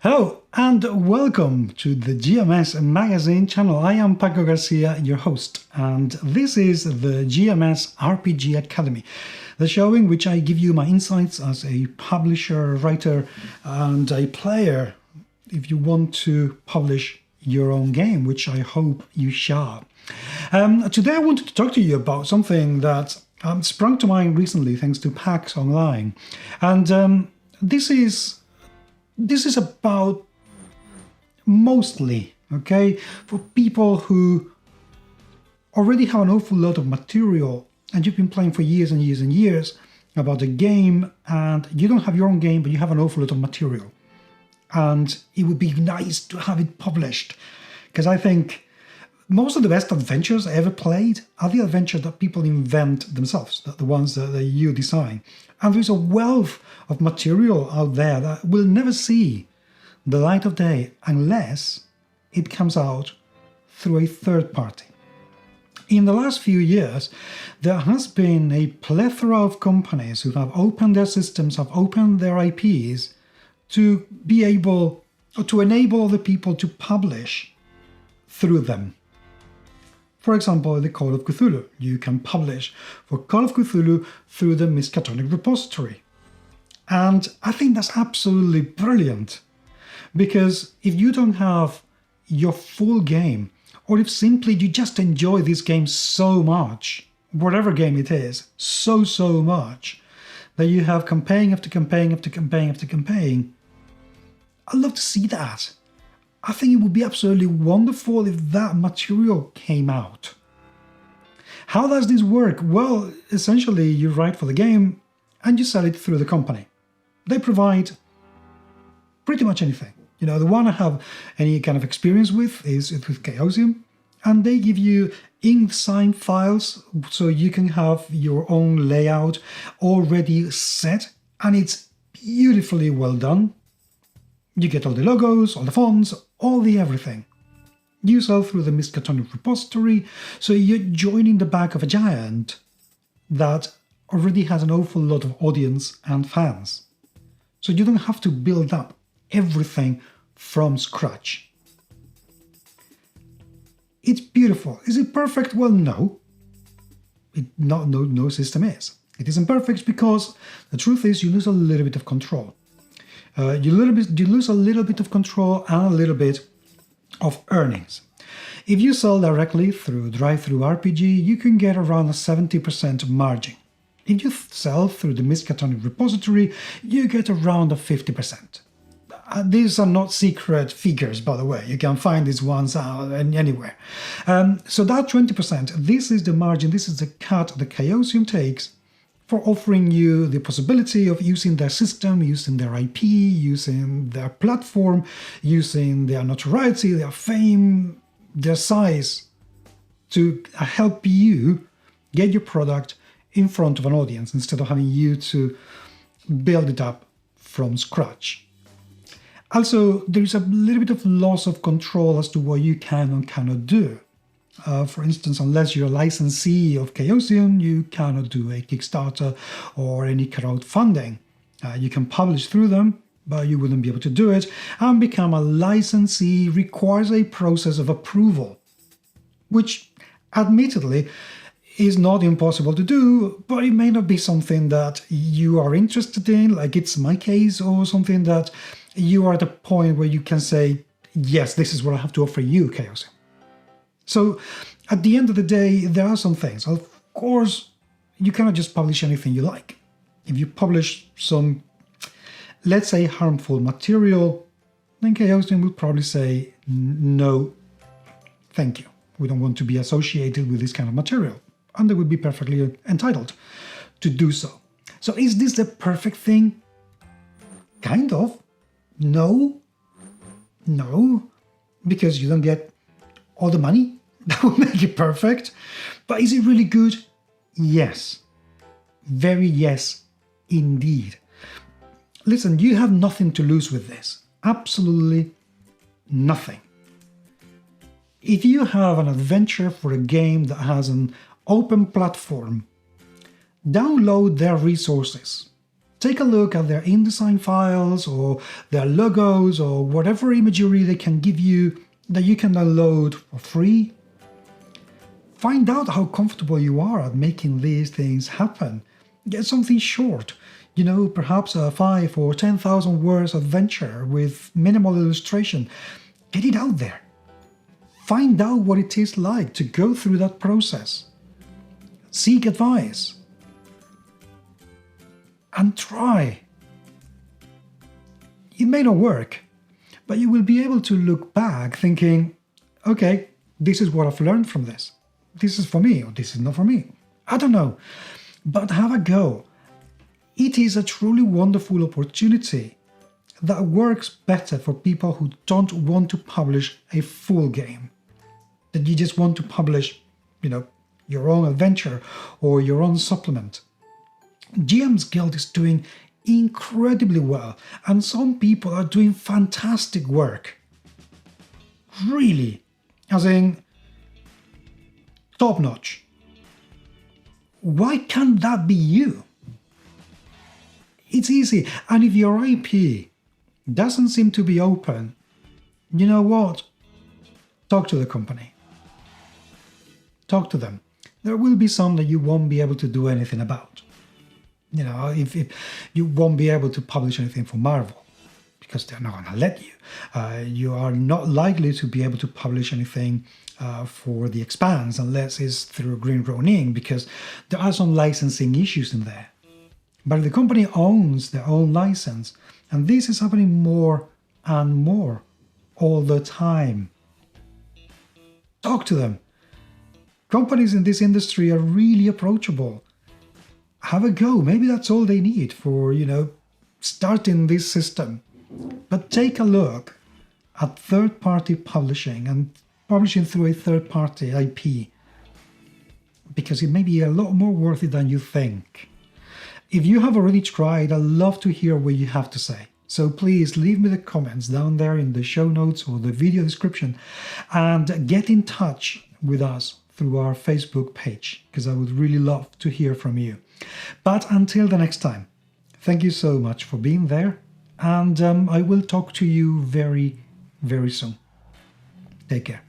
Hello and welcome to the GMS Magazine channel. I am Paco Garcia, your host, and this is the GMS RPG Academy, the show in which I give you my insights as a publisher, writer, and a player if you want to publish your own game, which I hope you shall. Today I wanted to talk to you about something that sprung to mind recently thanks to PAX Online, and this is about mostly, okay, for people who already have an awful lot of material and you've been playing for years and years and years about a game and you don't have your own game, but you have an awful lot of material. And it would be nice to have it published, because I think most of the best adventures I ever played are the adventures that people invent themselves, the ones that you design. And there's a wealth of material out there that will never see the light of day unless it comes out through a third party. In the last few years, there has been a plethora of companies who have opened their systems, have opened their IPs to be able, or to enable other people to publish through them. For example, the Call of Cthulhu. You can publish for Call of Cthulhu through the Miskatonic repository. And I think that's absolutely brilliant, because if you don't have your full game, or if simply you just enjoy this game so much, whatever game it is, so much, that you have campaign after campaign after campaign after campaign, I'd love to see that. I think it would be absolutely wonderful if that material came out. How does this work? Well, essentially you write for the game and you sell it through the company. They provide pretty much anything. You know, the one I have any kind of experience with is with Chaosium, and they give you ink-signed files so you can have your own layout already set, and it's beautifully well done. You get all the logos, all the fonts, all the everything. You sell through the Miskatonic repository, so you're joining the back of a giant that already has an awful lot of audience and fans. So you don't have to build up everything from scratch. It's beautiful. Is it perfect? Well, no. No system is. It isn't perfect because the truth is you lose a little bit of control. You lose a little bit of control and a little bit of earnings. If you sell directly through drivethrurpg, you can get around a 70% margin. If you sell through the Miskatonic repository, you get around a 50%. These are not secret figures, by the way. You can find these ones anywhere. So that 20%, this is the margin, this is the cut that Chaosium takes for offering you the possibility of using their system, using their IP, using their platform, using their notoriety, their fame, their size to help you get your product in front of an audience instead of having you to build it up from scratch. Also, there is a little bit of loss of control as to what you can and cannot do. For instance, unless you're a licensee of Chaosium, you cannot do a Kickstarter or any crowdfunding. You can publish through them, but you wouldn't be able to do it. And become a licensee requires a process of approval, which admittedly is not impossible to do, but it may not be something that you are interested in, like it's my case, or something that you are at a point where you can say, yes, this is what I have to offer you, Chaosium. So at the end of the day, there are some things. Of course, you cannot just publish anything you like. If you publish some, let's say, harmful material, then Chaosium would probably say, no, thank you. We don't want to be associated with this kind of material. And they would be perfectly entitled to do so. So is this the perfect thing? Kind of. No, because you don't get all the money that will make it perfect. But is it really good? Yes. Very yes, indeed. Listen, you have nothing to lose with this. Absolutely nothing. If you have an adventure for a game that has an open platform, download their resources. Take a look at their InDesign files or their logos or whatever imagery they can give you that you can download for free. Find out how comfortable you are at making these things happen. Get something short, perhaps a 5 or 10,000 words adventure with minimal illustration. Get it out there. Find out what it is like to go through that process. Seek advice. And try. It may not work, but you will be able to look back thinking, okay, this is what I've learned from this. This is for me, or this is not for me. I don't know, but have a go. It is a truly wonderful opportunity that works better for people who don't want to publish a full game. That you just want to publish, your own adventure or your own supplement. GM's Guild is doing incredibly well, and some people are doing fantastic work. Really, as in top notch. Why can't that be you? It's easy, and if your IP doesn't seem to be open, you know what? Talk to the company. Talk to them. There will be some that you won't be able to do anything about. If you won't be able to publish anything for Marvel because they're not going to let you. You are not likely to be able to publish anything for The Expanse unless it's through Green Ronin, because there are some licensing issues in there. But the company owns their own license, and this is happening more and more all the time. Talk to them. Companies in this industry are really approachable. Have a go. Maybe that's all they need for, starting this system. But take a look at third-party publishing and publishing through a third-party IP, because it may be a lot more worth it than you think. If you have already tried, I'd love to hear what you have to say. So please leave me the comments down there in the show notes or the video description, and get in touch with us through our Facebook page, because I would really love to hear from you. But until the next time, thank you so much for being there, and I will talk to you very, very soon. Take care.